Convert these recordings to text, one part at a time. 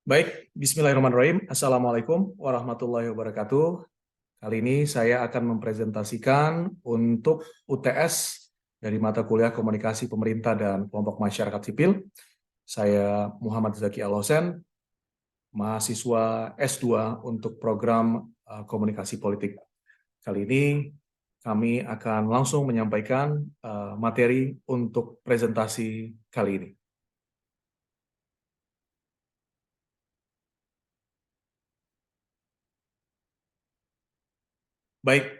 Baik, bismillahirrahmanirrahim. Assalamualaikum warahmatullahi wabarakatuh. Kali ini saya akan mempresentasikan untuk UTS dari mata kuliah Komunikasi Pemerintah dan Kelompok Masyarakat Sipil. Saya Muhammad Zaki Al-Hosen, mahasiswa S2 untuk program Komunikasi Politik. Kali ini kami akan langsung menyampaikan materi untuk presentasi kali ini. Baik,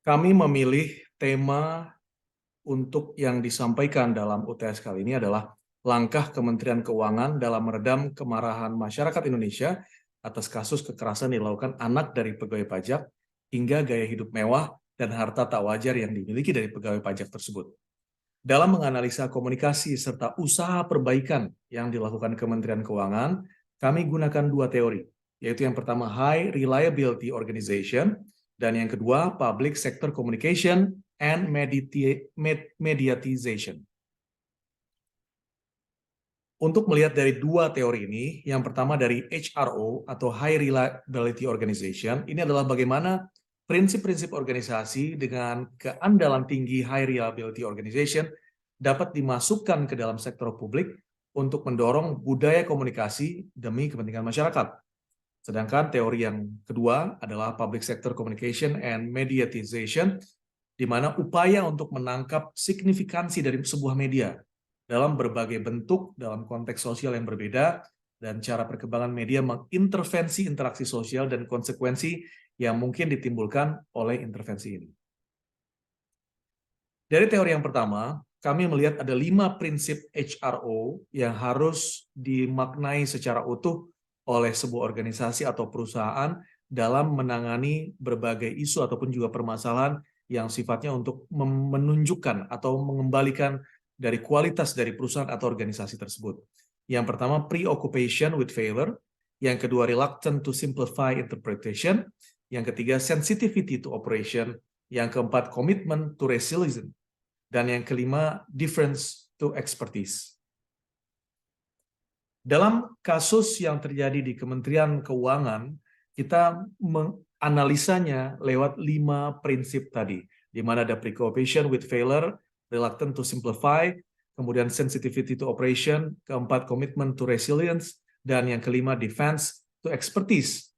kami memilih tema untuk yang disampaikan dalam UTS kali ini adalah langkah Kementerian Keuangan dalam meredam kemarahan masyarakat Indonesia atas kasus kekerasan yang dilakukan anak dari pegawai pajak hingga gaya hidup mewah dan harta tak wajar yang dimiliki dari pegawai pajak tersebut. Dalam menganalisa komunikasi serta usaha perbaikan yang dilakukan Kementerian Keuangan, kami gunakan dua teori, yaitu yang pertama High Reliability Organization dan yang kedua Public Sector Communication and Mediatization. Untuk melihat dari dua teori ini, yang pertama dari HRO atau High Reliability Organization, ini adalah bagaimana prinsip-prinsip organisasi dengan keandalan tinggi High Reliability Organization dapat dimasukkan ke dalam sektor publik untuk mendorong budaya komunikasi demi kepentingan masyarakat. Sedangkan teori yang kedua adalah Public Sector Communication and Mediatization, di mana upaya untuk menangkap signifikansi dari sebuah media dalam berbagai bentuk, dalam konteks sosial yang berbeda, dan cara perkembangan media mengintervensi interaksi sosial dan konsekuensi yang mungkin ditimbulkan oleh intervensi ini. Dari teori yang pertama, kami melihat ada 5 prinsip HRO yang harus dimaknai secara utuh oleh sebuah organisasi atau perusahaan dalam menangani berbagai isu ataupun juga permasalahan yang sifatnya untuk menunjukkan atau mengembalikan dari kualitas dari perusahaan atau organisasi tersebut. Yang pertama, preoccupation with failure. Yang kedua, reluctant to simplify interpretation. Yang ketiga, sensitivity to operation. Yang keempat, commitment to resilience. Dan yang kelima, difference to expertise. Dalam kasus yang terjadi di Kementerian Keuangan, kita menganalisanya lewat 5 prinsip tadi, di mana ada preoccupation with failure, reluctant to simplify, kemudian sensitivity to operation, keempat commitment to resilience, dan yang kelima defense to expertise.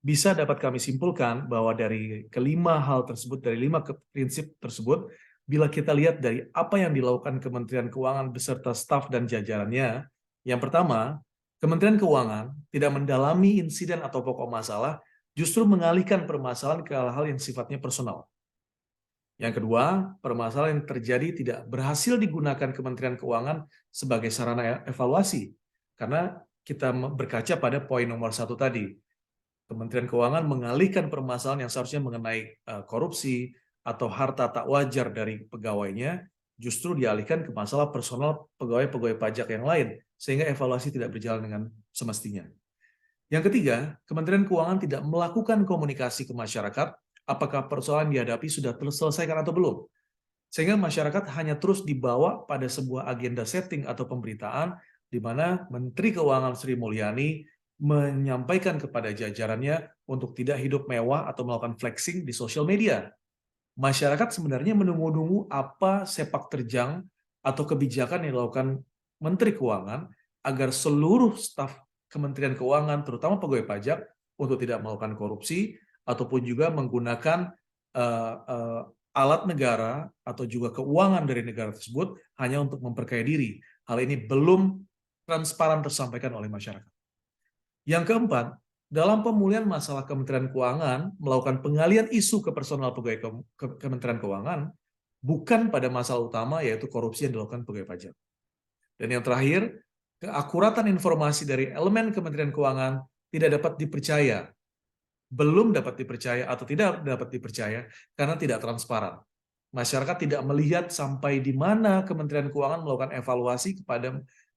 Bisa dapat kami simpulkan bahwa dari kelima hal tersebut, dari 5 prinsip tersebut, bila kita lihat dari apa yang dilakukan Kementerian Keuangan beserta staf dan jajarannya, yang pertama, Kementerian Keuangan tidak mendalami insiden atau pokok masalah, justru mengalihkan permasalahan ke hal-hal yang sifatnya personal. Yang kedua, permasalahan yang terjadi tidak berhasil digunakan Kementerian Keuangan sebagai sarana evaluasi, karena kita berkaca pada poin nomor 1 tadi. Kementerian Keuangan mengalihkan permasalahan yang seharusnya mengenai korupsi atau harta tak wajar dari pegawainya, justru dialihkan ke masalah personal pegawai-pegawai pajak yang lain, sehingga evaluasi tidak berjalan dengan semestinya. Yang ketiga, Kementerian Keuangan tidak melakukan komunikasi ke masyarakat, apakah persoalan dihadapi sudah terselesaikan atau belum. Sehingga masyarakat hanya terus dibawa pada sebuah agenda setting atau pemberitaan, di mana Menteri Keuangan Sri Mulyani menyampaikan kepada jajarannya untuk tidak hidup mewah atau melakukan flexing di sosial media. Masyarakat sebenarnya menunggu-nunggu apa sepak terjang atau kebijakan yang dilakukan Menteri Keuangan agar seluruh staf Kementerian Keuangan, terutama pegawai pajak, untuk tidak melakukan korupsi ataupun juga menggunakan alat negara atau juga keuangan dari negara tersebut hanya untuk memperkaya diri. Hal ini belum transparan tersampaikan oleh masyarakat. Yang keempat, dalam pemulihan masalah Kementerian Keuangan, melakukan pengalian isu ke personal pegawai Kementerian Keuangan, bukan pada masalah utama, yaitu korupsi yang dilakukan pegawai pajak. Dan yang terakhir, keakuratan informasi dari elemen Kementerian Keuangan tidak dapat dipercaya. Belum dapat dipercaya atau tidak dapat dipercaya karena tidak transparan. Masyarakat tidak melihat sampai di mana Kementerian Keuangan melakukan evaluasi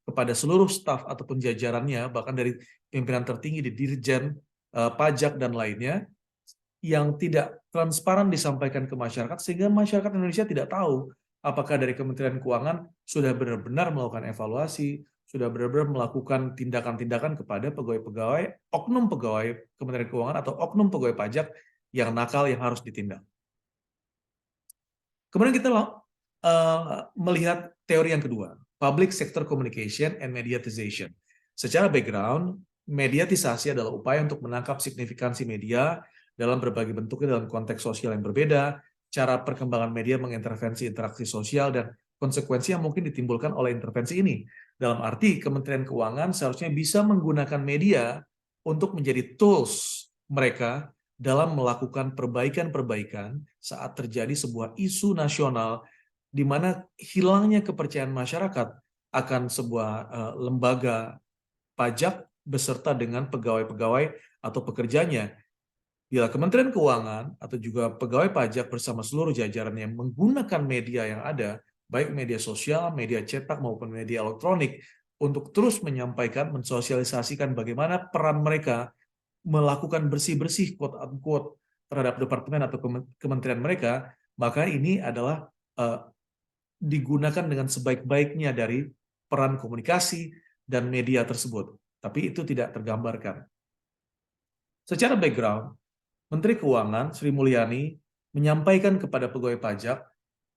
kepada seluruh staf ataupun jajarannya, bahkan dari pimpinan tertinggi di Dirjen Pajak dan lainnya, yang tidak transparan disampaikan ke masyarakat, sehingga masyarakat Indonesia tidak tahu apakah dari Kementerian Keuangan sudah benar-benar melakukan evaluasi, sudah benar-benar melakukan tindakan-tindakan kepada pegawai-pegawai, oknum pegawai Kementerian Keuangan atau oknum pegawai pajak yang nakal yang harus ditindak. Kemudian kita melihat teori yang kedua, public sector communication and mediatization. Secara background, mediatisasi adalah upaya untuk menangkap signifikansi media dalam berbagai bentuknya dalam konteks sosial yang berbeda, cara perkembangan media mengintervensi interaksi sosial, dan konsekuensi yang mungkin ditimbulkan oleh intervensi ini. Dalam arti, Kementerian Keuangan seharusnya bisa menggunakan media untuk menjadi tools mereka dalam melakukan perbaikan-perbaikan saat terjadi sebuah isu nasional di mana hilangnya kepercayaan masyarakat akan sebuah lembaga pajak beserta dengan pegawai-pegawai atau pekerjanya. Bila Kementerian Keuangan atau juga pegawai pajak bersama seluruh jajarannya menggunakan media yang ada, baik media sosial, media cetak maupun media elektronik, untuk terus menyampaikan, mensosialisasikan bagaimana peran mereka melakukan bersih-bersih quote-unquote terhadap departemen atau kementerian mereka, maka ini adalah digunakan dengan sebaik-baiknya dari peran komunikasi dan media tersebut. Tapi itu tidak tergambarkan. Secara background, Menteri Keuangan Sri Mulyani menyampaikan kepada pegawai pajak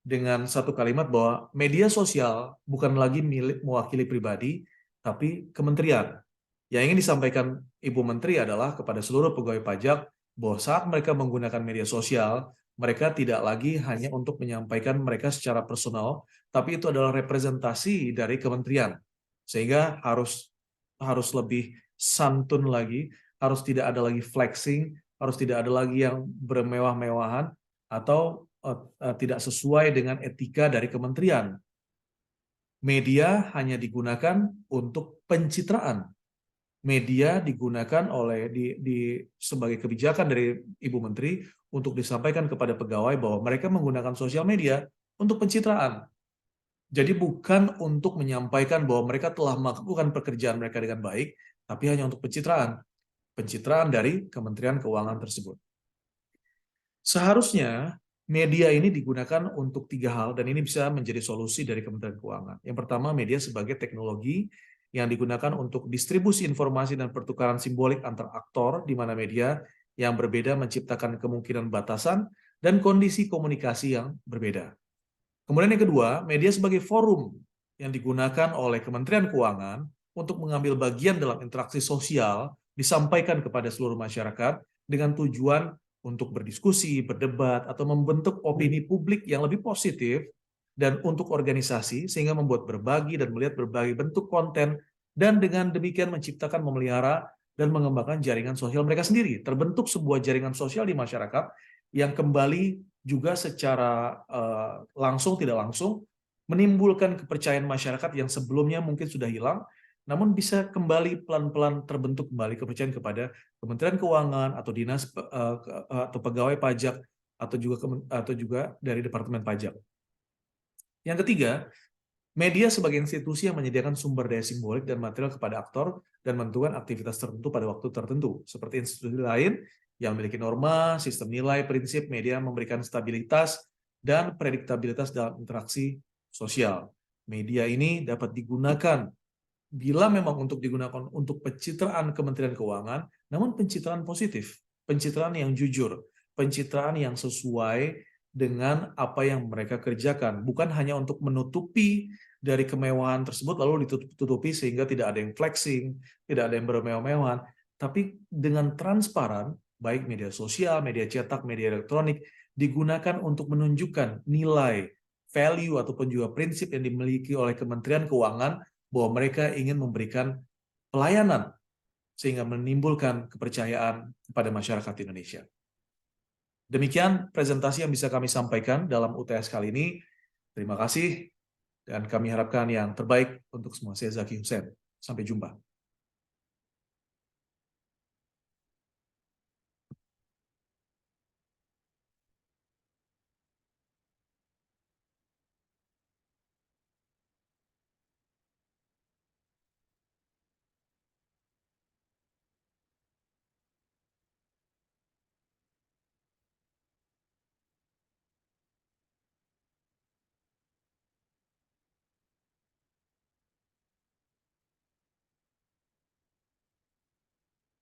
dengan satu kalimat bahwa media sosial bukan lagi milik mewakili pribadi, tapi kementerian. Yang ingin disampaikan Ibu Menteri adalah kepada seluruh pegawai pajak bahwa saat mereka menggunakan media sosial, mereka tidak lagi hanya untuk menyampaikan mereka secara personal, tapi itu adalah representasi dari kementerian. Sehingga harus lebih santun lagi, harus tidak ada lagi flexing, harus tidak ada lagi yang bermewah-mewahan atau tidak sesuai dengan etika dari kementerian. Media hanya digunakan untuk pencitraan. Media digunakan oleh sebagai kebijakan dari Ibu Menteri untuk disampaikan kepada pegawai bahwa mereka menggunakan sosial media untuk pencitraan. Jadi bukan untuk menyampaikan bahwa mereka telah melakukan pekerjaan mereka dengan baik, tapi hanya untuk pencitraan. Pencitraan dari Kementerian Keuangan tersebut. Seharusnya media ini digunakan untuk 3 hal, dan ini bisa menjadi solusi dari Kementerian Keuangan. Yang pertama, media sebagai teknologi yang digunakan untuk distribusi informasi dan pertukaran simbolik antar aktor, di mana media yang berbeda menciptakan kemungkinan batasan dan kondisi komunikasi yang berbeda. Kemudian yang kedua, media sebagai forum yang digunakan oleh Kementerian Keuangan untuk mengambil bagian dalam interaksi sosial, disampaikan kepada seluruh masyarakat dengan tujuan untuk berdiskusi, berdebat, atau membentuk opini publik yang lebih positif, dan untuk organisasi, sehingga membuat berbagi dan melihat berbagai bentuk konten, dan dengan demikian menciptakan, memelihara, dan mengembangkan jaringan sosial mereka sendiri. Terbentuk sebuah jaringan sosial di masyarakat yang kembali juga secara langsung tidak langsung menimbulkan kepercayaan masyarakat yang sebelumnya mungkin sudah hilang, namun bisa kembali pelan-pelan terbentuk kembali kepercayaan kepada Kementerian Keuangan atau dinas atau pegawai pajak atau juga dari Departemen Pajak. Yang ketiga, media sebagai institusi yang menyediakan sumber daya simbolik dan material kepada aktor dan menentukan aktivitas tertentu pada waktu tertentu. Seperti institusi lain yang memiliki norma, sistem nilai, prinsip, media memberikan stabilitas dan prediktabilitas dalam interaksi sosial. Media ini dapat digunakan bila memang untuk digunakan untuk pencitraan Kementerian Keuangan, namun pencitraan positif, pencitraan yang jujur, pencitraan yang sesuai dengan apa yang mereka kerjakan, bukan hanya untuk menutupi dari kemewahan tersebut lalu ditutupi sehingga tidak ada yang flexing, tidak ada yang bermewah-mewahan, tapi dengan transparan, baik media sosial, media cetak, media elektronik, digunakan untuk menunjukkan nilai, value, ataupun juga prinsip yang dimiliki oleh Kementerian Keuangan bahwa mereka ingin memberikan pelayanan sehingga menimbulkan kepercayaan kepada masyarakat Indonesia. Demikian presentasi yang bisa kami sampaikan dalam UTS kali ini. Terima kasih dan kami harapkan yang terbaik untuk semua. Saya Zaki Hussein. Sampai jumpa.